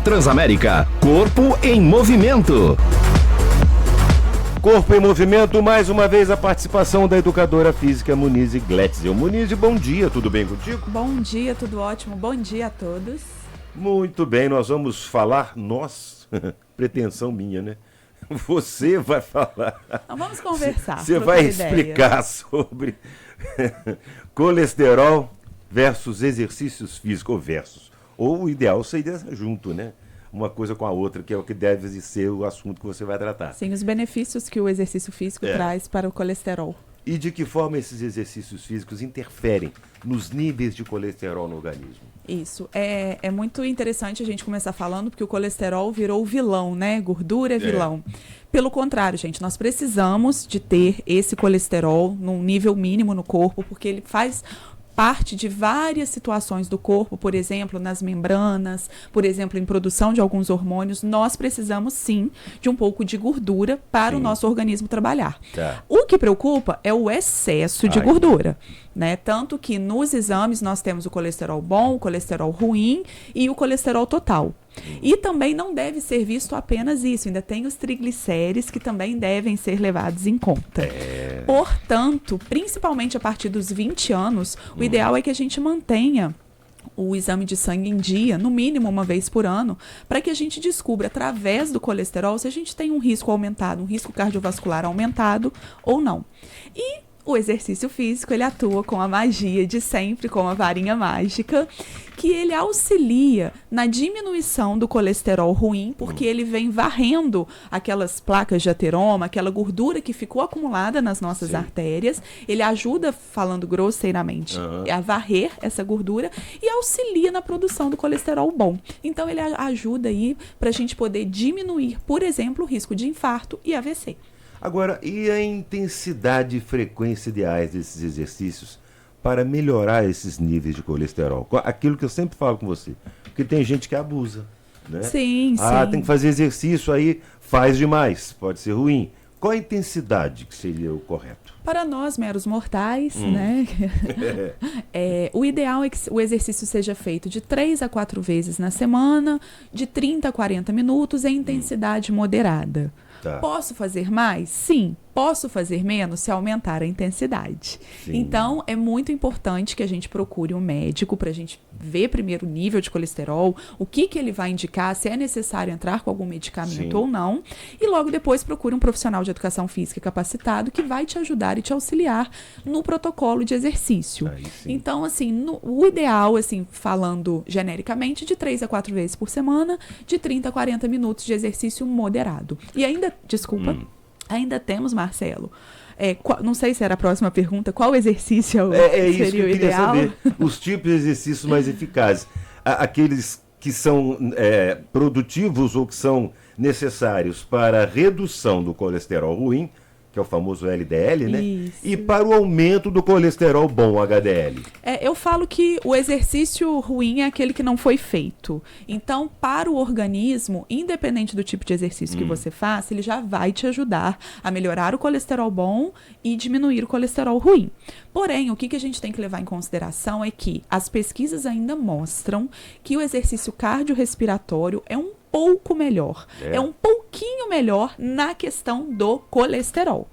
Transamérica, Corpo em Movimento. Corpo em Movimento, mais uma vez a participação da educadora física Munize Gletzel. Munize, bom dia, tudo bem contigo? Bom dia, tudo ótimo, bom dia a todos. Muito bem, nós vamos falar, pretensão minha, né? Você vai falar. Então vamos conversar. Você vai explicar sobre colesterol versus exercícios físicos, ou o ideal seria junto, né? Uma coisa com a outra, que é o que deve ser o assunto que você vai tratar. Sim, os benefícios que o exercício físico traz para o colesterol. E de que forma esses exercícios físicos interferem nos níveis de colesterol no organismo? Isso, é muito interessante a gente começar falando, porque o colesterol virou vilão, né? Gordura é vilão. Pelo contrário, gente, nós precisamos de ter esse colesterol num nível mínimo no corpo, porque ele faz parte de várias situações do corpo, por exemplo, nas membranas, por exemplo, em produção de alguns hormônios. Nós precisamos, sim, de um pouco de gordura para o nosso organismo trabalhar. O que preocupa é o excesso de gordura, né? Tanto que nos exames nós temos o colesterol bom, o colesterol ruim e o colesterol total. E também não deve ser visto apenas isso, ainda tem os triglicérides que também devem ser levados em conta. Portanto, principalmente a partir dos 20 anos, o ideal é que a gente mantenha o exame de sangue em dia, no mínimo uma vez por ano, para que a gente descubra, através do colesterol, se a gente tem um risco aumentado, um risco cardiovascular aumentado ou não. E o exercício físico, ele atua com a magia de sempre, com a varinha mágica, que ele auxilia na diminuição do colesterol ruim, porque ele vem varrendo aquelas placas de ateroma, aquela gordura que ficou acumulada nas nossas artérias. Ele ajuda, falando grosseiramente, a varrer essa gordura e auxilia na produção do colesterol bom. Então, ele ajuda aí para a gente poder diminuir, por exemplo, o risco de infarto e AVC. Agora, e a intensidade e frequência ideais desses exercícios para melhorar esses níveis de colesterol? Aquilo que eu sempre falo com você, porque tem gente que abusa, né? Sim. Tem que fazer exercício aí, faz demais, pode ser ruim. Qual a intensidade que seria o correto? Para nós, meros mortais, né? O ideal é que o exercício seja feito de 3 a 4 vezes na semana, de 30 a 40 minutos, em intensidade moderada. Posso fazer mais? Sim. Posso fazer menos se aumentar a intensidade. Sim. Então, é muito importante que a gente procure um médico para a gente ver primeiro o nível de colesterol, o que ele vai indicar, se é necessário entrar com algum medicamento ou não. E logo depois procure um profissional de educação física capacitado que vai te ajudar e te auxiliar no protocolo de exercício. Então, assim, o ideal, assim, falando genericamente, de 3 a 4 vezes por semana, de 30 a 40 minutos de exercício moderado. E ainda, ainda temos, Marcelo, não sei se era a próxima pergunta, qual exercício isso seria que eu o ideal? Saber. Os tipos de exercícios mais eficazes. Aqueles que são produtivos ou que são necessários para a redução do colesterol ruim, que é o famoso LDL, né? Isso. E para o aumento do colesterol bom, HDL. Eu falo que o exercício ruim é aquele que não foi feito. Então, para o organismo, independente do tipo de exercício que você faça, ele já vai te ajudar a melhorar o colesterol bom e diminuir o colesterol ruim. Porém, o que a gente tem que levar em consideração é que as pesquisas ainda mostram que o exercício cardiorrespiratório é um pouco melhor. É um pouquinho melhor na questão do colesterol,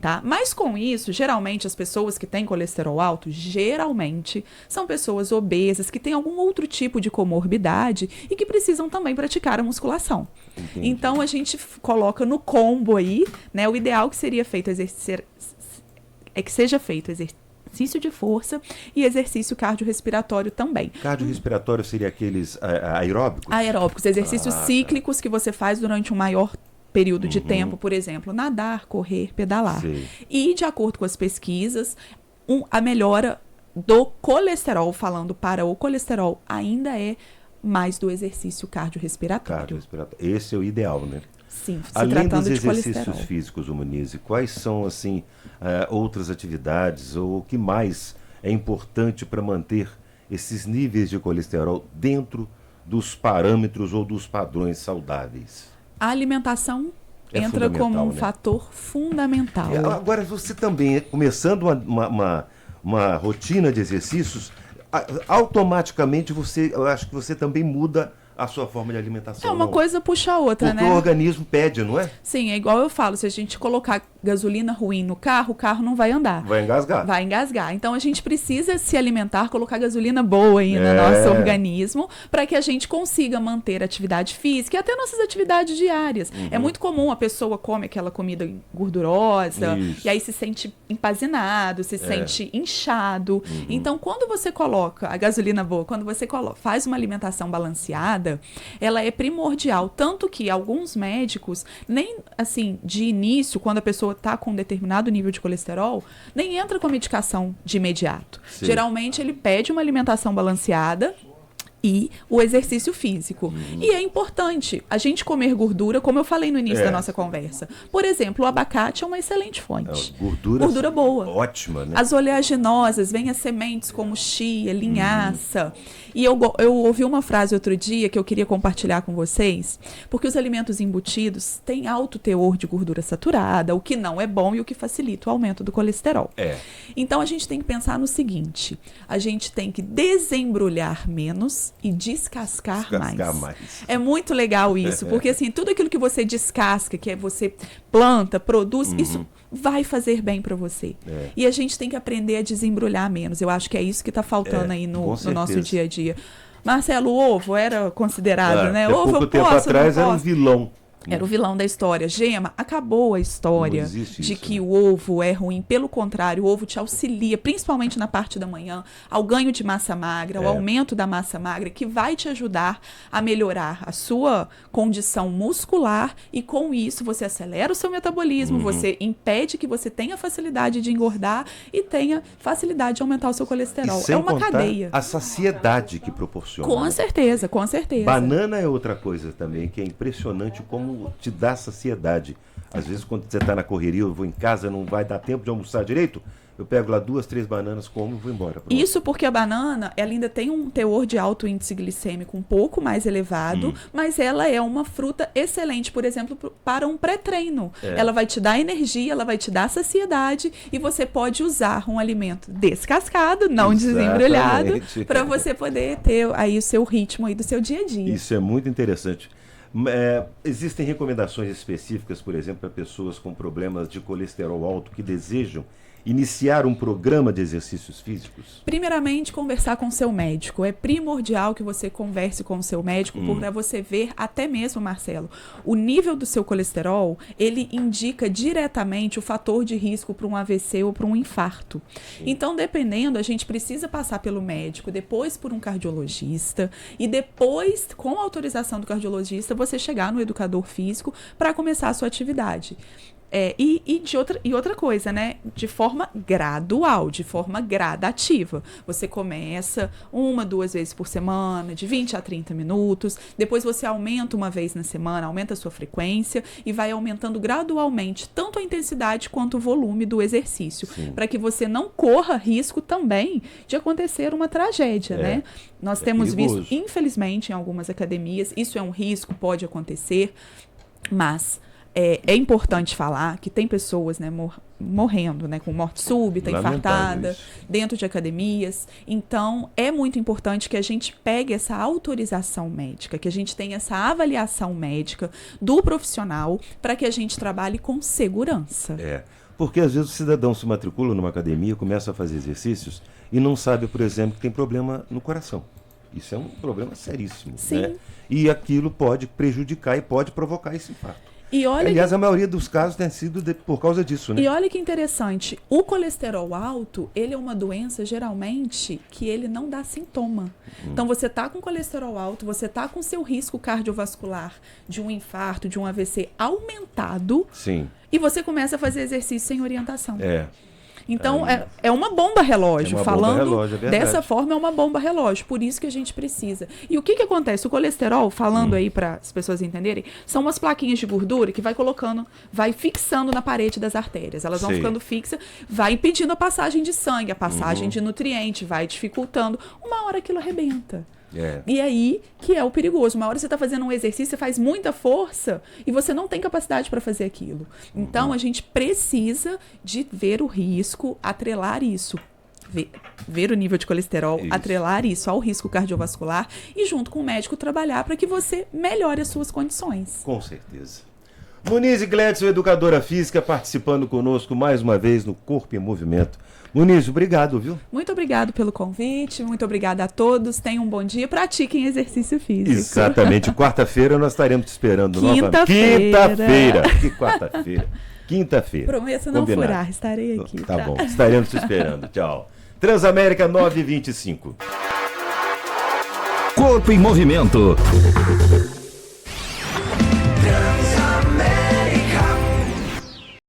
tá? Mas com isso, geralmente as pessoas que têm colesterol alto, geralmente são pessoas obesas, que têm algum outro tipo de comorbidade e que precisam também praticar a musculação. Entendi. Então, a gente coloca no combo aí, né? O ideal que seria feito que seja feito exercício de força e exercício cardiorrespiratório também. Cardiorrespiratório seria aqueles aeróbicos? Aeróbicos, exercícios cíclicos que você faz durante um maior período de tempo, por exemplo, nadar, correr, pedalar. E, de acordo com as pesquisas, a melhora do colesterol, falando para o colesterol, ainda é mais do exercício cardiorrespiratório. Esse é o ideal, né? Sim, se além tratando dos de colesterol. exercícios físicos, Munize, quais são, assim, outras atividades ou o que mais é importante para manter esses níveis de colesterol dentro dos parâmetros ou dos padrões saudáveis? A alimentação entra como um fator fundamental. Agora, você também, começando uma rotina de exercícios, automaticamente eu acho que você também muda a sua forma de alimentação. É uma coisa puxa a outra, porque né? o organismo pede, não é? Sim, é igual eu falo, se a gente colocar gasolina ruim no carro, o carro não vai andar. Vai engasgar. Vai engasgar. Então a gente precisa se alimentar, colocar gasolina boa aí no nosso organismo, para que a gente consiga manter a atividade física e até nossas atividades diárias. É muito comum a pessoa come aquela comida gordurosa, e aí se sente empazinado, se sente inchado. Então, quando você coloca a gasolina boa, quando você faz uma alimentação balanceada, ela é primordial. Tanto que alguns médicos, nem assim, de início, quando a pessoa está com um determinado nível de colesterol, nem entra com a medicação de imediato. Sim. Geralmente, ele pede uma alimentação balanceada e o exercício físico. E é importante a gente comer gordura, como eu falei no início da nossa conversa. Por exemplo, o abacate é uma excelente fonte. Gordura boa. Ótima, né? As oleaginosas, vem as sementes como chia, linhaça. E eu ouvi uma frase outro dia que eu queria compartilhar com vocês, porque os alimentos embutidos têm alto teor de gordura saturada, o que não é bom e o que facilita o aumento do colesterol. Então a gente tem que pensar no seguinte, a gente tem que desembrulhar menos e descascar mais. É muito legal isso, porque assim, tudo aquilo que você descasca, que é você planta, produz, isso vai fazer bem para você. E a gente tem que aprender a desembrulhar menos. Eu acho que é isso que está faltando aí no nosso dia a dia. Marcelo, o ovo era considerado, né? Ovo, pouco tempo atrás era um vilão. Era o vilão da história. Gema, acabou a história de que o ovo é ruim. Pelo contrário, o ovo te auxilia, principalmente na parte da manhã, ao ganho de massa magra, ao aumento da massa magra, que vai te ajudar a melhorar a sua condição muscular e, com isso, você acelera o seu metabolismo, você impede que você tenha facilidade de engordar e tenha facilidade de aumentar o seu colesterol. É uma cadeia. A saciedade que proporciona. Com certeza, com certeza. Banana é outra coisa também, que é impressionante como te dá saciedade. Às vezes, quando você está na correria, eu vou em casa, não vai dar tempo de almoçar direito, eu pego lá 2, 3 bananas, como e vou embora. Pronto. Isso porque a banana, ela ainda tem um teor de alto índice glicêmico um pouco mais elevado, mas ela é uma fruta excelente, por exemplo, para um pré-treino. Ela vai te dar energia, ela vai te dar saciedade e você pode usar um alimento descascado, não desembrulhado, para você poder ter aí o seu ritmo aí do seu dia a dia. Isso é muito interessante. Existem recomendações específicas, por exemplo, para pessoas com problemas de colesterol alto que desejam iniciar um programa de exercícios físicos? Primeiramente, conversar com o seu médico. É primordial que você converse com o seu médico para você ver, até mesmo, Marcelo, o nível do seu colesterol, ele indica diretamente o fator de risco para um AVC ou para um infarto. Então, dependendo, a gente precisa passar pelo médico, depois por um cardiologista e depois, com a autorização do cardiologista, você chegar no educador físico para começar a sua atividade. E outra coisa, né? De forma gradual, de forma gradativa. Você começa 1, 2 vezes por semana, de 20 a 30 minutos. Depois você aumenta uma vez na semana, aumenta a sua frequência e vai aumentando gradualmente tanto a intensidade quanto o volume do exercício. Para que você não corra risco também de acontecer uma tragédia, né? Nós temos visto, infelizmente, em algumas academias, isso é um risco, pode acontecer, mas... É importante falar que tem pessoas, né, morrendo, né, com morte súbita, infartada, dentro de academias. Então, é muito importante que a gente pegue essa autorização médica, que a gente tenha essa avaliação médica do profissional para que a gente trabalhe com segurança. Porque às vezes o cidadão se matricula numa academia, começa a fazer exercícios e não sabe, por exemplo, que tem problema no coração. Isso é um problema seríssimo, né? E aquilo pode prejudicar e pode provocar esse infarto. Aliás, a maioria dos casos tem sido por causa disso, né? E olha que interessante, o colesterol alto, ele é uma doença, geralmente, que ele não dá sintoma. Então, você está com colesterol alto, você está com seu risco cardiovascular de um infarto, de um AVC aumentado, e você começa a fazer exercício sem orientação. Então, é uma bomba relógio. Dessa forma, é uma bomba relógio. Por isso que a gente precisa. E o que acontece? O colesterol, falando aí para as pessoas entenderem, são umas plaquinhas de gordura que vai fixando na parede das artérias. Elas vão ficando fixas, vai impedindo a passagem de sangue, a passagem de nutriente, vai dificultando. Uma hora aquilo arrebenta. E aí que é o perigoso. Uma hora você está fazendo um exercício, você faz muita força e você não tem capacidade para fazer aquilo. Então, a gente precisa de ver o risco, atrelar isso. ver o nível de colesterol, Isso. atrelar isso ao risco cardiovascular e junto com o médico trabalhar para que você melhore as suas condições. Com certeza. Muniz e Gledson, educadora física, participando conosco mais uma vez no Corpo em Movimento. Muniz, obrigado, viu? Muito obrigado pelo convite, muito obrigada a todos. Tenham um bom dia, pratiquem exercício físico. Exatamente. Quarta-feira nós estaremos te esperando Quinta-feira. novamente. Quinta-feira. Que quarta-feira. Quinta-feira. Prometo não Combinado. furar, estarei aqui. Tá bom, estaremos te esperando. Tchau. Transamérica 925. Corpo em Movimento.